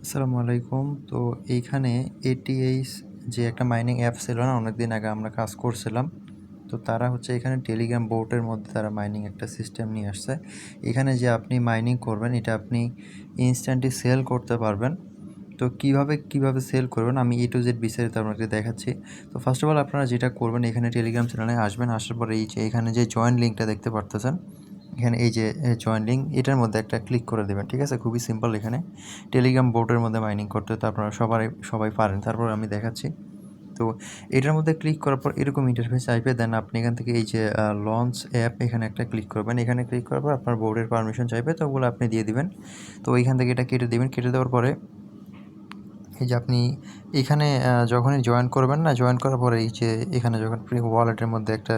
আসসালামু আলাইকুম। তো এইখানে এটিএইচ যে একটা মাইনিং অ্যাপ ছিল না? অনেকদিন আগে আমরা কাজ করছিলাম। তো তারা হচ্ছে এখানে টেলিগ্রাম বোটের মধ্যে তারা মাইনিং একটা সিস্টেম নিয়ে আসছে। এখানে যে আপনি মাইনিং করবেন এটা আপনি ইনস্ট্যান্টলি সেল করতে পারবেন। তো কিভাবে সেল করবেন আমি A to Z বিস্তারিত আপনাকে দেখাচ্ছি। তো ফার্স্ট অফ অল আপনারা যেটা করবেন এখানে টেলিগ্রাম চ্যানেলে আসবেন। আসার পরে এই যে এখানে যে জয়েন লিঙ্কটা দেখতে পারতেছেন, এখানে এই যে জয়েন লিঙ্ক এটার মধ্যে একটা ক্লিক করে দেবেন। ঠিক আছে? খুবই সিম্পল। এখানে টেলিগ্রাম বোটের মধ্যে মাইনিং করতে তো আপনারা সবাই পারেন। তারপর আমি দেখাচ্ছি। তো এটার মধ্যে ক্লিক করার পর এরকম ইন্টারফেস আসবে। দেন আপনি এখান থেকে এই যে লঞ্চ অ্যাপ এখানে একটা ক্লিক করবেন। এখানে ক্লিক করার পর আপনার বোর্ডের পারমিশন চাইবে, তো ওগুলো আপনি দিয়ে দিবেন। তো এইখান থেকে এটা কেটে দিবেন। কেটে দেওয়ার পরে এই যে আপনি এখানে যখনই জয়েন করবেন না, জয়েন করার পরে এই যে এখানে যখন আপনি ওয়ালেটের মধ্যে একটা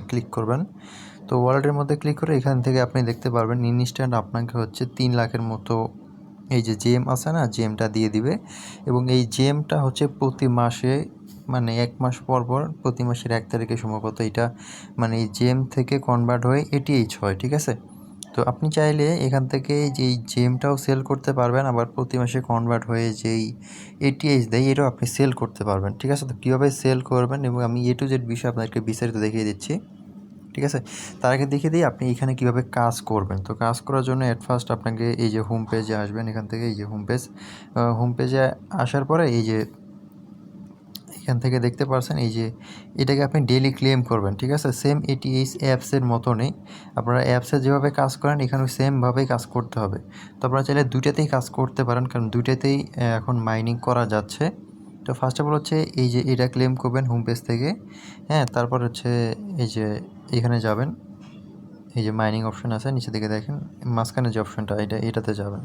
ক্লিক করবেন। তো ওয়ালেটের মধ্যে ক্লিক করে এখান থেকে আপনি দেখতে পারবেন ইনস্ট্যান্ট আপনাকে হচ্ছে 3 লাখের মতো এই যে জেম আছে না, জেমটা দিয়ে দিবে। এবং এই জেমটা হচ্ছে প্রতি মাসে 1 মাস পর প্রতি মাসের 1 তারিখে সম্ভবত এটা এই জেম থেকে কনভার্ট হয়ে এটিএইচ হয়। ঠিক আছে? তো আপনি চাইলে এখান থেকে যেই জেমটাও সেল করতে পারবেন, আবার প্রতি মাসে কনভার্ট হয়ে যেই এটিএইচ দেয় এটাও আপনি সেল করতে পারবেন। ঠিক আছে? তো কীভাবে সেল করবেন এবং আমি A to Z বিষয়ে আপনাদেরকে বিস্তারিত দেখিয়ে দিচ্ছি। ঠিক আছে? তার আগে দেখিয়ে দিই আপনি এখানে কীভাবে কাজ করবেন। তো কাজ করার জন্য এট ফার্স্ট আপনাকে এই যে হোম পেজে আসবেন। এখান থেকে এই যে হোম পেজে আসার পরে এই যে এখান থেকে দেখতে পাচ্ছেন এই যে এটাকে আপনি ডেইলি ক্লেম করবেন। ঠিক আছে? সেম এটিএইচ অ্যাপসের মতনই আপনারা অ্যাপসে যেভাবে কাজ করেন এখানেও সেমভাবেই কাজ করতে হবে। তো আপনারা চাইলে দুইটাতেই কাজ করতে পারেন, কারণ দুইটাতেই এখন মাইনিং করা যাচ্ছে। তো ফার্স্ট অফ অল হচ্ছে এই যে এটা ক্লেম করবেন হোম পেজ থেকে। হ্যাঁ, তারপর হচ্ছে এই যে এখানে যাবেন। এই যে মাইনিং অপশন আছে নিচে দিকে দেখেন, মাঝখানে যে অপশনটা এটাতে যাবেন।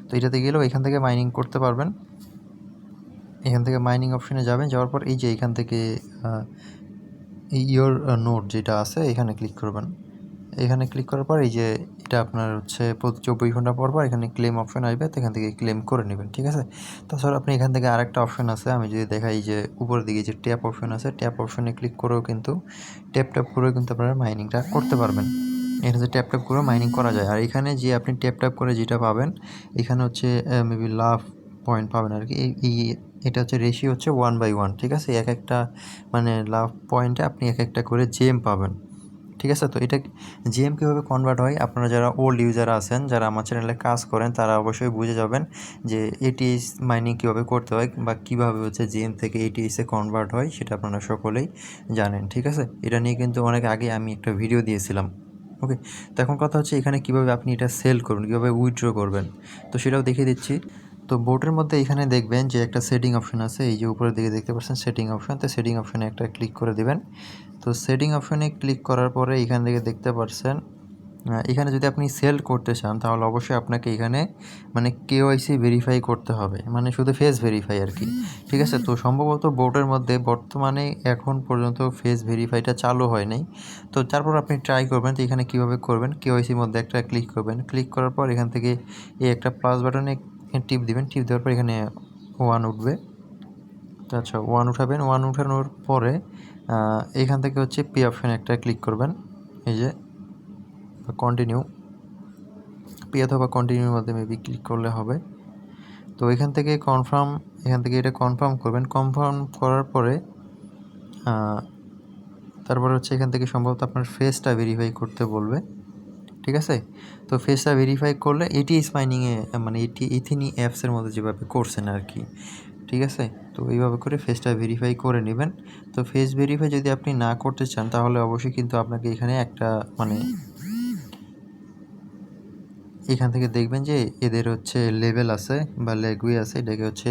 তো এটাতে গেলেও এখান থেকে মাইনিং করতে পারবেন। এখান থেকে মাইনিং অপশনে যাবেন, যাওয়ার পর এই যে এখান থেকে ইয়োর নোট যেটা আছে এখানে ক্লিক করবেন। এখানে ক্লিক করার পর এই যে এটা আপনার হচ্ছে প্রতি 24 ঘন্টা পর এখানে ক্লেম অপশন আসবে, তো এখান থেকে ক্লেম করে নেবেন। ঠিক আছে? তাছাড়া আপনি এখান থেকে আরেকটা অপশন আছে, আমি যদি দেখাই যে উপরের দিকে যে ট্যাপ অপশন আছে, ট্যাপ অপশনে ক্লিক করেও কিন্তু ট্যাপ করেও কিন্তু আপনারা মাইনিংটা করতে পারবেন। এখানে যে ট্যাপ করেও মাইনিং করা যায়। আর এখানে যে আপনি ট্যাপ করে যেটা পাবেন এখানে হচ্ছে মেবি লাভ পয়েন্ট পাবেন আর কি। এটা হচ্ছে রেশিও হচ্ছে 1/1। ঠিক আছে? এক একটা লাভ পয়েন্টে আপনি এক একটা করে জেম পাবেন। ঠিক আছে? তো এটা জেম কীভাবে কনভার্ট হয়, আপনারা যারা ওল্ড ইউজার আছেন, যারা আমার চ্যানেলে কাজ করেন তারা অবশ্যই বুঝে যাবেন যে এটিএইচ মাইনিং কীভাবে করতে হয় বা কীভাবে হচ্ছে জেম থেকে এটিএইচে কনভার্ট হয়, সেটা আপনারা সকলেই জানেন। ঠিক আছে? এটা নিয়ে কিন্তু অনেক আগে আমি একটা ভিডিও দিয়েছিলাম। ওকে? তো এখন কথা হচ্ছে এখানে কীভাবে আপনি এটা সেল করবেন, কীভাবে উইথড্র করবেন, তো সেটাও দেখিয়ে দিচ্ছি। তো বোটের মধ্যে এখানে দেখবেন যে একটা সেটিং অপশন আছে, এই যে উপরের দিকে দেখতে পাচ্ছেন সেটিং অপশন। তো সেটিং অপশনে একটা ক্লিক করে দিবেন। তো সেটিং অপশনে ক্লিক করার পরে এখান থেকে দেখতে পাচ্ছেন এখানে যদি আপনি সেল করতে চান তাহলে অবশ্যই আপনাকে এখানে কেওয়াইসি ভেরিফাই করতে হবে, শুধু ফেস ভেরিফাই আর কি। ঠিক আছে? তো সম্ভবত বোটের মধ্যে বর্তমানে এখন পর্যন্ত ফেস ভেরিফাইটা চালু হয় নাই। তো তারপর আপনি ট্রাই করবেন। তো এখানে কীভাবে করবেন, কেওয়াইসির মধ্যে একটা ক্লিক করবেন। ক্লিক করার পর এখান থেকে এই একটা প্লাস বাটনে টিপ দিবেন। টিপ দেওয়ার পর এখানে 1 উঠবে। তো আচ্ছা 1 উঠাবেন। 1 উঠানোর পরে এখান থেকে হচ্ছে পে অপশনে একটা ক্লিক করবেন। এই যে কন্টিনিউ, পে অথবা কন্টিনিউর মধ্যে মেবি ক্লিক করলে হবে। তো এখান থেকে এটা কনফার্ম করবেন। কনফার্ম করার পরে তারপরে হচ্ছে এখান থেকে সম্ভবত আপনার ফেসটা ভেরিফাই করতে বলবে। ঠিক আছে? তো ফেসটা ভেরিফাই করলে এটিএইচ মাইনিংয়ে ইথিনি অ্যাপসের মধ্যে যেভাবে করছেন আর কি। ঠিক আছে? তো এইভাবে করে ফেসটা ভেরিফাই করে নেবেন। তো ফেস ভেরিফাই যদি আপনি না করতে চান তাহলে অবশ্যই কিন্তু আপনাকে এখানে একটা এখান থেকে দেখবেন যে এদের হচ্ছে লেভেল আছে বা ল্যাগুই আছে, এটাকে হচ্ছে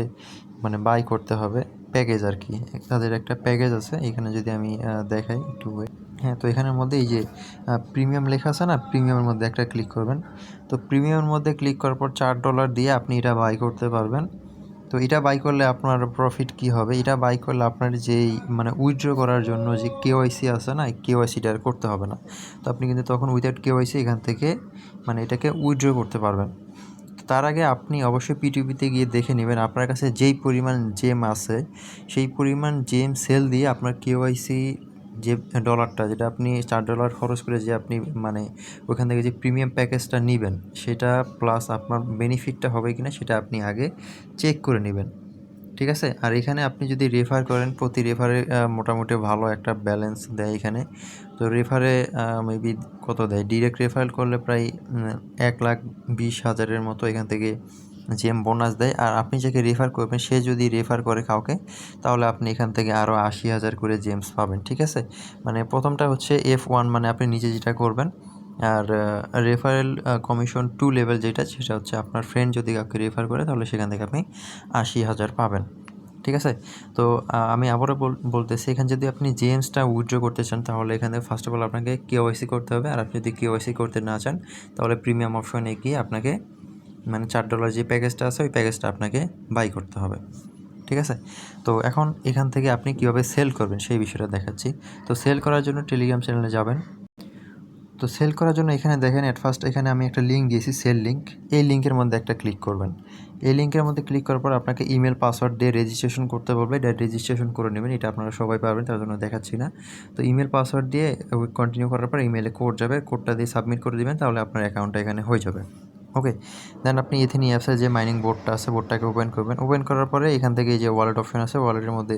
বাই করতে হবে, প্যাকেজ আর কি। তাদের একটা প্যাকেজ আছে, এখানে যদি আমি দেখাই একটু। হ্যাঁ, তো এখানের মধ্যে এই যে প্রিমিয়াম লেখা আছে না, প্রিমিয়ামের মধ্যে একটা ক্লিক করবেন। তো প্রিমিয়ামের মধ্যে ক্লিক করার পর $4 দিয়ে আপনি এটা বাই করতে পারবেন। তো এটা বাই করলে আপনার প্রফিট কি হবে, এটা বাই করলে আপনার যেই উইথড্র করার জন্য যে কেওয়াইসি আছে না, এই কেওয়াইসিটা আর করতে হবে না। তো আপনি কিন্তু তখন উইদাউট কেওয়াইসি এখান থেকে এটাকে উইথড্র করতে পারবেন। তার আগে আপনি অবশ্যই পিটিপিতে গিয়ে দেখে নেবেন আপনার কাছে যেই পরিমাণ জেম আছে সেই পরিমাণ জেম সেল দিয়ে আপনার কেওয়াইসি যে ডলারটা যেটা আপনি $4 খরচ করে যে আপনি মানে ওখান থেকে যে প্রিমিয়াম প্যাকেজটা নেবেন সেটা প্লাস আপনার বেনিফিটটা হবে কিনা সেটা আপনি আগে চেক করে নেবেন, ঠিক আছে। আর এখানে আপনি যদি রেফার করেন, প্রতি রেফারে মোটামুটি ভালো একটা ব্যালেন্স দেয় এখানে। তো রেফারে মেবি কত দেয়, ডিরেক্ট রেফারেল করলে প্রায় 1,20,000-এর মতো এখান থেকে জেম বোনাস দেয়। আর আপনি যাকে রেফার করবেন সে যদি রেফার করে কাউকে, তাহলে আপনি এখান থেকে আরও 80,000 করে জেমস পাবেন, ঠিক আছে। মানে প্রথমটা হচ্ছে F1, মানে আপনি নিজে যেটা করবেন। আর রেফারেল কমিশন 2 লেভেল যেটা, সেটা হচ্ছে আপনার ফ্রেন্ড যদি কাউকে রেফার করে তাহলে সেখান থেকে আপনি 80,000 পাবেন, ঠিক আছে। তো আমি আবারও বলতেছি, এখানে যদি আপনি জেমসটা উইথড্র করতে চান তাহলে এখানে ফার্স্ট অফ অল আপনাকে কেওয়াইসি করতে হবে। আর আপনি যদি কেওয়াইসি করতে না চান তাহলে প্রিমিয়াম অপশনে গিয়ে আপনাকে মানে $4 যে প্যাকেজটা আছে ওই প্যাকেজটা আপনাকে বাই করতে হবে, ঠিক আছে। তো এখন এখান থেকে আপনি কীভাবে সেল করবেন সেই বিষয়টা দেখাচ্ছি। তো সেল করার জন্য টেলিগ্রাম চ্যানেলে যাবেন। তো সেল করার জন্য এখানে দেখেন অ্যাট ফার্স্ট এখানে আমি একটা লিঙ্ক দিয়েছি, সেল লিঙ্ক। এই লিঙ্কের মধ্যে একটা ক্লিক করবেন। এই লিঙ্কের মধ্যে ক্লিক করার পর আপনাকে ইমেল পাসওয়ার্ড দিয়ে রেজিস্ট্রেশন করতে বলবে। এটা রেজিস্ট্রেশন করে নেবেন, এটা আপনারা সবাই পারবেন, তার জন্য দেখাচ্ছি না। তো ইমেল পাসওয়ার্ড দিয়ে কন্টিনিউ করার পর ইমেলে কোড যাবে, কোডটা দিয়ে সাবমিট করে দেবেন, তাহলে আপনার অ্যাকাউন্টটা এখানে হয়ে যাবে। ওকে, দেন আপনি এথিনি অ্যাপসের যে মাইনিং বোর্ডটা আছে বোর্ডটাকে ওপেন করবেন। ওপেন করার পরে এখান থেকে এই যে ওয়ালেট অপশন আছে, ওয়ালেটের মধ্যে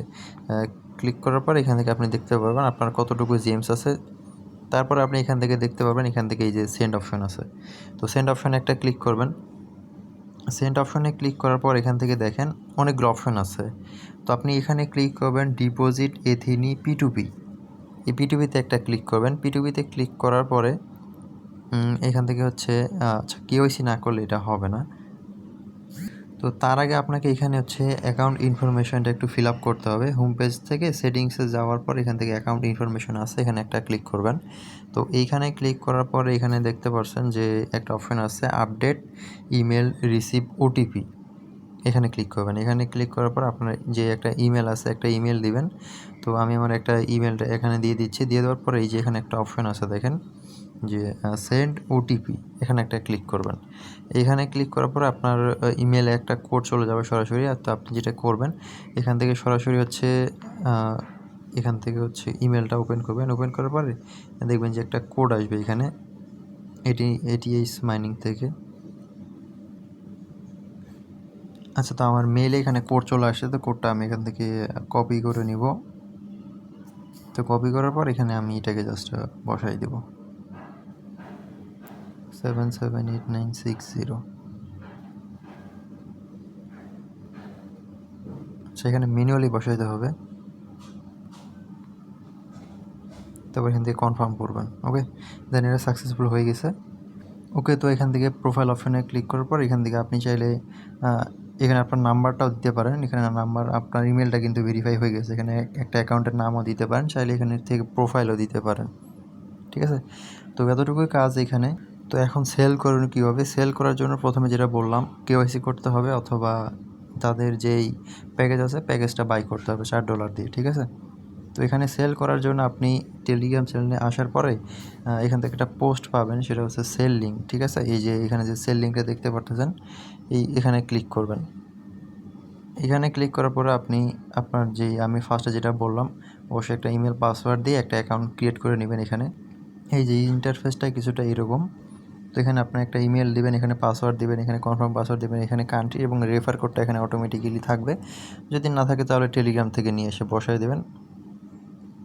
ক্লিক করার পর এখান থেকে আপনি দেখতে পারবেন আপনার কতটুকু জেমস আছে। তারপরে আপনি এখান থেকে দেখতে পারবেন এখান থেকে এই যে সেন্ড অপশন আছে, তো সেন্ড অপশনে একটা ক্লিক করবেন। সেন্ড অপশনে ক্লিক করার পর এখান থেকে দেখেন অনেকগুলো অপশন আছে। তো আপনি এখানে ক্লিক করবেন ডিপোজিট এথিনি P2P। এই P2P-তে একটা ক্লিক করবেন। P2P-তে ক্লিক করার পরে এখান থেকে হচ্ছে আচ্ছা, কেওয়াইসি না করলে এটা হবে না। তো তার আগে আপনাকে এখানে হচ্ছে অ্যাকাউন্ট ইনফরমেশনটা একটু ফিল আপ করতে হবে। হোম পেজ থেকে সেটিংসে যাওয়ার পর এখান থেকে অ্যাকাউন্ট ইনফরমেশন আছে, এখানে একটা ক্লিক করবেন। তো এইখানে ক্লিক করার পরে এখানে দেখতে পাচ্ছেন যে একটা অপশন আছে আপডেট ইমেল রিসিভ ওটিপি, এখানে ক্লিক করবেন। এখানে ক্লিক করার পর আপনার যে একটা ইমেল আছে একটা ইমেল দিবেন। তো আমি আমার একটা ইমেলটা এখানে দিয়ে দিচ্ছি। দিয়ে দেওয়ার পরে এই যে এখানে একটা অপশন আছে দেখেন যে সেন্ড ওটিপি, এখানে একটা ক্লিক করবেন। এখানে ক্লিক করার পরে আপনার ইমেলে একটা কোড চলে যাবে সরাসরি। আর তো আপনি যেটা করবেন এখান থেকে সরাসরি হচ্ছে এখান থেকে হচ্ছে ইমেলটা ওপেন করবেন। ওপেন করার পরে দেখবেন যে একটা কোড আসবে এখানে ATH মাইনিং থেকে। আচ্ছা, তো আমার মেইলে এখানে কোড চলে আসছে, তো কোডটা আমি এখান থেকে কপি করে নিব। তো কপি করার পর এখানে আমি এটাকে জাস্ট বসাই দেব 778960। সেখানে ম্যানুয়ালি বসাইতে হবে, তারপর এখান থেকে কনফার্ম করবেন। ওকে, দেন এটা সাকসেসফুল হয়ে গেছে। ওকে, তো এখান থেকে প্রোফাইল অপশনে ক্লিক করার পর এখান থেকে আপনি চাইলে এখানে আপনার নাম্বারটাও দিতে পারেন। এখানে নাম্বার, আপনার ইমেলটা কিন্তু ভেরিফাই হয়ে গেছে। এখানে একটা অ্যাকাউন্টের নামও দিতে পারেন, চাইলে এখানে থেকে প্রোফাইলও দিতে পারেন, ঠিক আছে। তো এতটুকুই কাজ এখানে। তো এখন সেল করুন কীভাবে? সেল করার জন্য প্রথমে যেটা বললাম কেওয়াইসি করতে হবে, অথবা তাদের যেই প্যাকেজ আছে প্যাকেজটা বাই করতে হবে $4 দিয়ে, ঠিক আছে। তো এখানে সেল করার জন্য আপনি টেলিগ্রাম চ্যানেলে আসার পরে এখান থেকে একটা পোস্ট পাবেন, সেটা হচ্ছে সেল লিঙ্ক, ঠিক আছে। এই যে এখানে যে সেল লিঙ্কটা দেখতে পাচ্ছেন, এখানে ক্লিক করবেন। এখানে ক্লিক করার পরে আপনি আপনার আমি ফার্স্টে যেটা বললাম অবশ্যই একটা ইমেল পাসওয়ার্ড দিয়ে একটা অ্যাকাউন্ট ক্রিয়েট করে নেবেন। এখানে এই যে ইন্টারফেসটা কিছুটা এরকম। তো এখানে আপনি একটা ইমেল দিবেন, এখানে পাসওয়ার্ড দিবেন, এখানে কনফার্ম পাসওয়ার্ড দিবেন, এখানে কান্ট্রি এবং রেফার কোডটা এখানে অটোমেটিক্যালি থাকবে। যদি না থাকে তাহলে টেলিগ্রাম থেকে নিয়ে এসে বসায় দেবেন।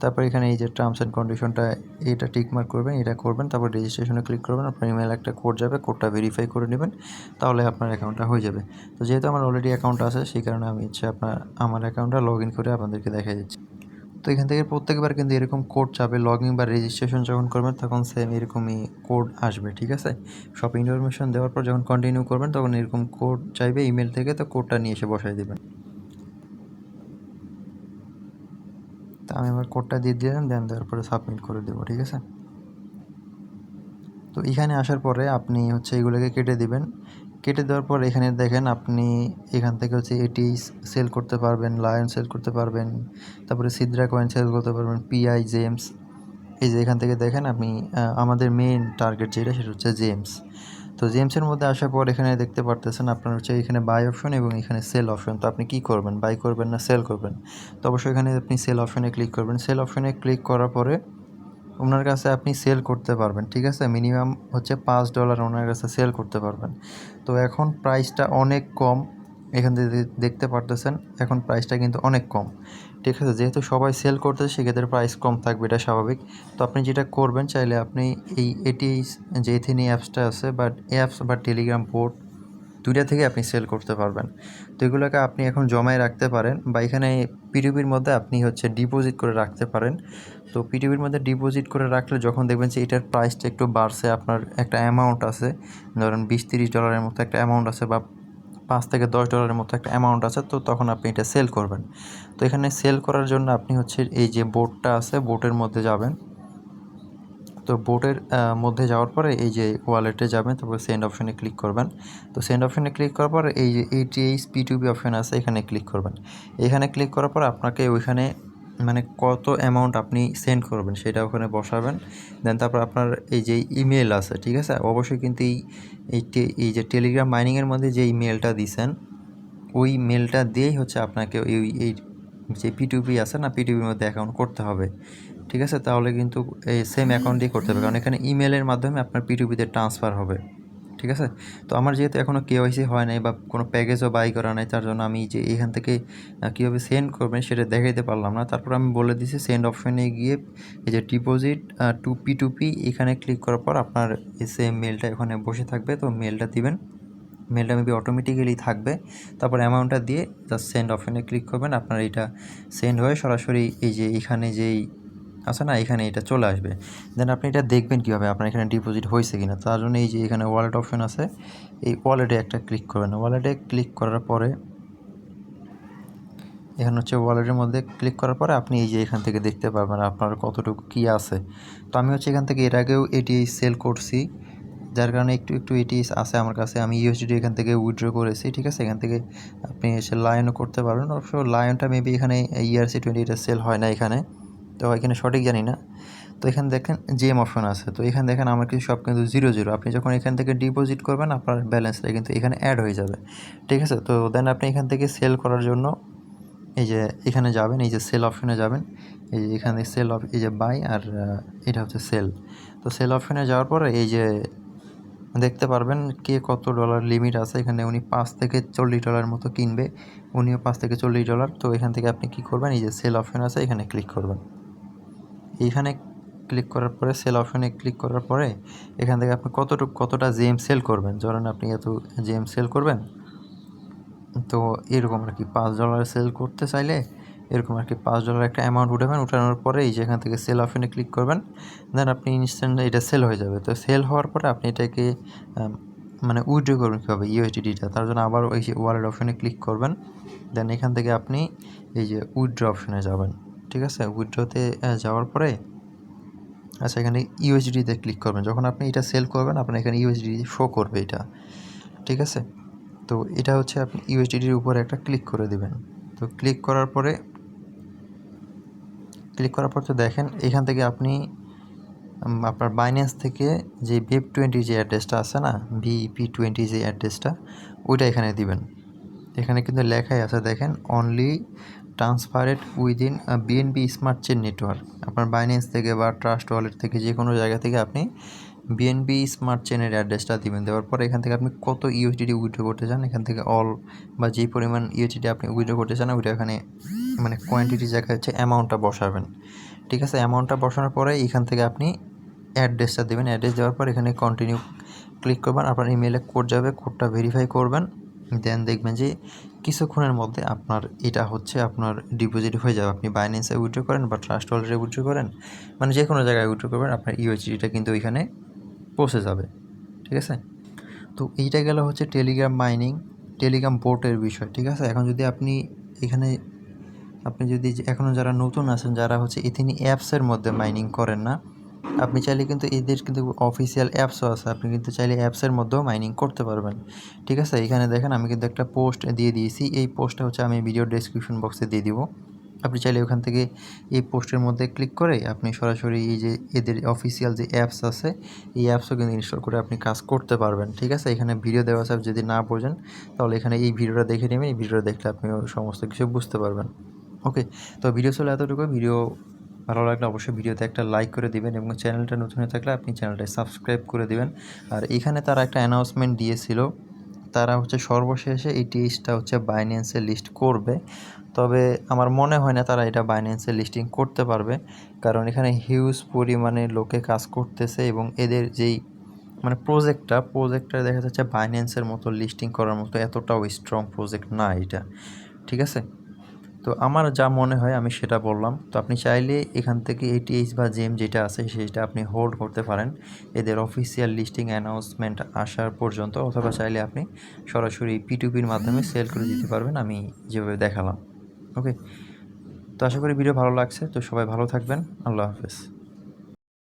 তারপর এখানে এই যে টার্মস অ্যান্ড কন্ডিশনটা এটা টিকমার্ক করবেন, এটা করবেন। তারপর রেজিস্ট্রেশনে ক্লিক করবেন, আপনার ইমেল একটা কোড যাবে, কোডটা ভেরিফাই করে নেবেন, তাহলে আপনার অ্যাকাউন্টটা হয়ে যাবে। তো যেহেতু আমার অলরেডি অ্যাকাউন্ট আছে সেই কারণে আমি হচ্ছে আমার অ্যাকাউন্টটা লগ ইন করে আপনাদেরকে দেখিয়ে দিচ্ছি। তো এখান থেকে প্রত্যেকবার কিন্তু এরকম কোড চাবে, লগ ইন বা রেজিস্ট্রেশন যখন করবেন তখন সেম এরকমই কোড আসবে, ঠিক আছে। সব ইনফরমেশন দেওয়ার পর যখন কন্টিনিউ করবেন তখন এরকম কোড চাইবে ইমেল থেকে, তো কোডটা নিয়ে এসে বসাই দেবেন। তো আমি আমার কোডটা দিয়ে দিলাম, দেন দেওয়ার পরে সাবমিট করে দেবো, ঠিক আছে। তো এখানে আসার পরে আপনি হচ্ছে এগুলোকে কেটে দিবেন। কেটে দেওয়ার পর এখানে দেখেন আপনি এখান থেকে হচ্ছে এটি সেল করতে পারবেন, লায়ন সেল করতে পারবেন, তারপরে সিদ্রা কয়েন সেল করতে পারবেন, পিআই জেমস। এই যে এখান থেকে দেখেন আপনি আমাদের মেইন টার্গেট যেটা সেটা হচ্ছে জেমস। তো তো জেমসের মধ্যে আসার পর এখানে দেখতে পারতেছেন আপনার হচ্ছে এখানে বাই অপশন এবং এখানে সেল অপশন। তো আপনি কি করবেন, বাই করবেন না সেল করবেন? তো অবশ্যই এখানে আপনি সেল অপশনে ক্লিক করবেন। সেল অপশনে ক্লিক করার পরে ওনার কাছে আপনি সেল করতে পারবেন, ঠিক আছে? মিনিমাম হচ্ছে $5 ওনার কাছে সেল করতে পারবেন। তো এখন প্রাইসটা অনেক কম, এখান থেকে দেখতে পারতেছেন এখন প্রাইসটা কিন্তু অনেক কম, ঠিক আছে? যেহেতু সবাই সেল করতেছে সেক্ষেত্রে প্রাইস কম থাকবে, এটা স্বাভাবিক। তো আপনি যেটা করবেন, চাইলে আপনি এটি যে এথিনি অ্যাপসটা আছে বা অ্যাপস বা টেলিগ্রাম বোট দুইটা থেকে আপনি সেল করতে পারবেন। তো এগুলোকে আপনি এখন জমায় রাখতে পারেন বা এখানে পিটিপির মধ্যে আপনি হচ্ছে ডিপোজিট করে রাখতে পারেন। তো পিটিপির মধ্যে ডিপোজিট করে রাখলে যখন দেখবেন যে এটার প্রাইসটা একটু বাড়ছে, আপনার একটা অ্যামাউন্ট আছে, ধরেন $20-30 মতো একটা অ্যামাউন্ট আছে বা $5-10 মতো একটা অ্যামাউন্ট আছে, তো তখন আপনি এটা সেল করবেন। তো এখানে সেল করার জন্য আপনি হচ্ছে এই যে বোটটা আছে, বোটের মধ্যে যাবেন। তো বোটের মধ্যে যাওয়ার পরে এই যে ওয়ালেটে যাবেন, তারপর সেন্ড অপশনে ক্লিক করবেন। তো সেন্ড অপশনে ক্লিক করার পর এই যে ATH P2P অপশন আছে, এখানে ক্লিক করবেন। এখানে ক্লিক করার পর আপনাকে ওইখানে মানে কত অ্যামাউন্ট আপনি সেন্ড করবেন সেটা ওখানে বসাবেন। দেন তারপর আপনার এই যে ইমেল আছে, ঠিক আছে? অবশ্যই কিন্তু এই যে টেলিগ্রাম মাইনিংয়ের মধ্যে যে ইমেলটা দিছেন, ওই মেলটা দিয়েই হচ্ছে আপনাকে এই যে P2P আছে না, P2Pর মধ্যে অ্যাকাউন্ট করতে হবে, ঠিক আছে? তাহলে কিন্তু এই সেম অ্যাকাউন্ট দিয়ে করতে হবে, কারণ এখানে ইমেলের মাধ্যমে আপনার P2Pতে ট্রান্সফার হবে, ঠিক আছে? তো আমার যেহেতু এখনও KYC হয় নাই বা কোনো প্যাকেজও বাই করা নাই, তার জন্য আমি যে এখান থেকে কীভাবে সেন্ড করবেন সেটা দেখাইতে পারলাম না। তারপর আমি বলে দিছি সেন্ড অপশনে গিয়ে এই যে ডিপোজিট টু P2P এখানে ক্লিক করার পর আপনার সেম মেলটা এখানে বসে থাকবে। তো মেলটা দিবেন, মেলটা মেবি অটোমেটিক্যালি থাকবে। তারপর অ্যামাউন্টটা দিয়ে জাস্ট সেন্ড অপশনে ক্লিক করবেন। আপনার এটা সেন্ড হয়ে সরাসরি এই যে এখানে যেই আছে না, এখানে এটা চলে আসবে। দেন আপনি এটা দেখবেন কীভাবে আপনার এখানে ডিপোজিট হয়েছে কিনা। তার জন্য এই যে এখানে ওয়ালেট অপশন আছে, এই ওয়ালেটে একটা ক্লিক করবেন। ওয়ালেটে ক্লিক করার পরে এখানে হচ্ছে ওয়ালেটের মধ্যে ক্লিক করার পরে আপনি এই যে এখান থেকে দেখতে পারবেন আপনার কতটুকু কী আছে। তো আমি হচ্ছে এখান থেকে এর আগেও এটি সেল করছি, যার কারণে একটু এটিএস আছে আমার কাছে। আমি ইউএসডি এখান থেকে উইথড্র করেছি, ঠিক আছে? এখান থেকে আপনি এসে লায়নও করতে পারবেন। অবশ্য লায়নটা মেবি এখানে ERC20 এটা সেল হয় না এখানে, তো এখানে সঠিক জানি না। তো এখানে দেখেন জেম অপশন আছে, তো এখানে দেখেন আমার কিছু সব কিন্তু 0 আপনি যখন এখান থেকে ডিপোজিট করবেন আপনার ব্যালেন্সটা কিন্তু এখানে অ্যাড হয়ে যাবে, ঠিক আছে? তো দেন আপনি এখান থেকে সেল করার জন্য এই যে এখানে যাবেন, এই যে সেল অপশনে যাবেন, এই যে এখানে সেল এই যে বাই আর এটা হচ্ছে সেল। তো সেল অপশনে যাওয়ার পরে এই যে দেখতে পারবেন কে কত ডলার লিমিট আছে। এখানে উনি $5-40 মতো কিনবে, উনিও $5-40। তো এখান থেকে আপনি কি করবেন, এই যে সেল অপশন আছে এখানে ক্লিক করবেন। এইখানে ক্লিক করার পরে সেল অপশনে ক্লিক করার পরে এখান থেকে আপনি কতটা জেম সেল করবেন। ধরেন আপনি এত জেম সেল করবেন, তো এরকম আর কি $5 সেল করতে চাইলে এরকম আর কি $5 একটা অ্যামাউন্ট উঠাবেন। উঠানোর পরে এই যে এখান থেকে সেল অপশনে ক্লিক করবেন, দেন আপনি ইনস্ট্যান্ট এটা সেল হয়ে যাবে। তো সেল হওয়ার পরে আপনি এটাকে মানে উইথড্র করবেন কীভাবে USDT-টা, তার জন্য আবার ওই যে ওয়ালেট অপশনে ক্লিক করবেন। দেন এখান থেকে আপনি এই যে উইথড্র অপশনে যাবেন, ঠিক আছে? উইথড্রতে যাওয়ার পরে আচ্ছা এখানে USDT-তে ক্লিক করবেন। যখন আপনি এটা সেল করবেন আপনার এখানে USDT শো করবে এটা, ঠিক আছে? তো এটা হচ্ছে আপনি USDT-র উপরে একটা ক্লিক করে দিবেন। তো ক্লিক করার পর তো দেখেন এখান থেকে আপনি আপনার বাইন্যান্স থেকে যে BEP20 যে অ্যাড্রেসটা আছে না, BEP20 যে অ্যাড্রেসটা, ওইটা এখানে দিবেন। এখানে কিন্তু লেখাই আছে দেখেন, only transferred within BNB smart chain network. আপনার বাইন্যান্স থেকে বা ট্রাস্ট ওয়ালেট থেকে যে কোনো জায়গা থেকে আপনি BNB স্মার্ট চেইনের অ্যাড্রেসটা দিবেন। দেওয়ার পরে এখান থেকে আপনি কত USDT উইথড্র করতে চান, এখান থেকে অল বা যেই পরিমাণ USDT আপনি উইথড্র করতে চান ওইটা এখানে মানে কোয়ান্টিটি জায়গায় হচ্ছে অ্যামাউন্টটা বসাবেন, ঠিক আছে? অ্যামাউন্টটা বসানোর পরে এখান থেকে আপনি অ্যাড্রেসটা দেবেন। অ্যাড্রেস দেওয়ার পর এখানে কন্টিনিউ ক্লিক করবেন। আপনার ইমেলে কোড যাবে, কোডটা ভেরিফাই করবেন। দেন দেখবেন যে কিছুক্ষণের মধ্যে আপনার এটা হচ্ছে আপনার ডিপোজিট হয়ে যাবে। আপনি বাইন্যান্সে উইথড্র করেন বা ট্রাস্ট ওয়ালেটে উইথড্র করেন, মানে যে কোনো জায়গায় উইথড্র করবেন আপনার USDT-টা কিন্তু ওইখানে পৌঁছে যাবে, ঠিক আছে? তো এইটা গেল হচ্ছে টেলিগ্রাম মাইনিং, টেলিগ্রাম বোটের বিষয়, ঠিক আছে? এখন যদি আপনি এখানে যদি এখনও যারা নতুন আছেন, যারা হচ্ছে এথিনি অ্যাপসের মধ্যে মাইনিং করেন না, আপনি চাইলে কিন্তু এদের কিন্তু অফিসিয়াল অ্যাপসও আছে, আপনি কিন্তু চাইলে অ্যাপসের মধ্যেও মাইনিং করতে পারবেন, ঠিক আছে? এখানে দেখেন আমি কিন্তু একটা পোস্ট দিয়ে দিয়েছি, এই পোস্টটা হচ্ছে আমি ভিডিও ডেসক্রিপশন বক্সে দিয়ে দিব। আপনি চাইলে ওখান থেকে এই পোস্টের মধ্যে ক্লিক করে আপনি সরাসরি এই যে এদের অফিসিয়াল যে অ্যাপস আছে এই অ্যাপসও কিন্তু ইনস্টল করে আপনি কাজ করতে পারবেন, ঠিক আছে? এখানে ভিডিও দেওয়া আছে, যদি না বোঝেন তাহলে এখানে এই ভিডিওটা দেখে নেবেন, এই ভিডিওটা দেখলে আপনি সমস্ত কিছু বুঝতে পারবেন। ওকে, তো ভিডিও ছিল এতটুকু। ভিডিও ভালো লাগলে অবশ্যই ভিডিওতে একটা লাইক করে দিবেন এবং চ্যানেলটা নতুন হয়ে থাকলে আপনি চ্যানেলটা সাবস্ক্রাইব করে দিবেন। আর এখানে তারা একটা অ্যানাউন্সমেন্ট দিয়েছিল, তারা হচ্ছে সর্বশেষে এই টিএইচটা হচ্ছে বাইন্যান্সে লিস্ট করবে। তবে আমার মনে হয় না তারা এটা বাইন্যান্সে লিস্টিং করতে পারবে, কারণ এখানে হিউজ পরিমাণে লোকে কাজ করতেছে এবং এদের যেই মানে প্রজেক্টটা দেখা যাচ্ছে বাইন্যান্সের মতো লিস্টিং করার মতো এতটাও স্ট্রং প্রজেক্ট না এটা, ঠিক আছে? তো আমার যা মনে হয় আমি সেটা বললাম। তো আপনি চাইলে এখান থেকে এটিএইচ বা জেম যেটা আছে সেটা আপনি হোল্ড করতে পারেন এদের অফিসিয়াল লিস্টিং অ্যানাউন্সমেন্ট আসার পর্যন্ত, অথবা চাইলে আপনি সরাসরি P2Pর মাধ্যমে সেল করে দিতে পারবেন আমি যেভাবে দেখালাম। ওকে, তো আশা করি ভিডিও ভালো লাগছে। তো সবাই ভালো থাকবেন। আল্লাহ হাফেজ।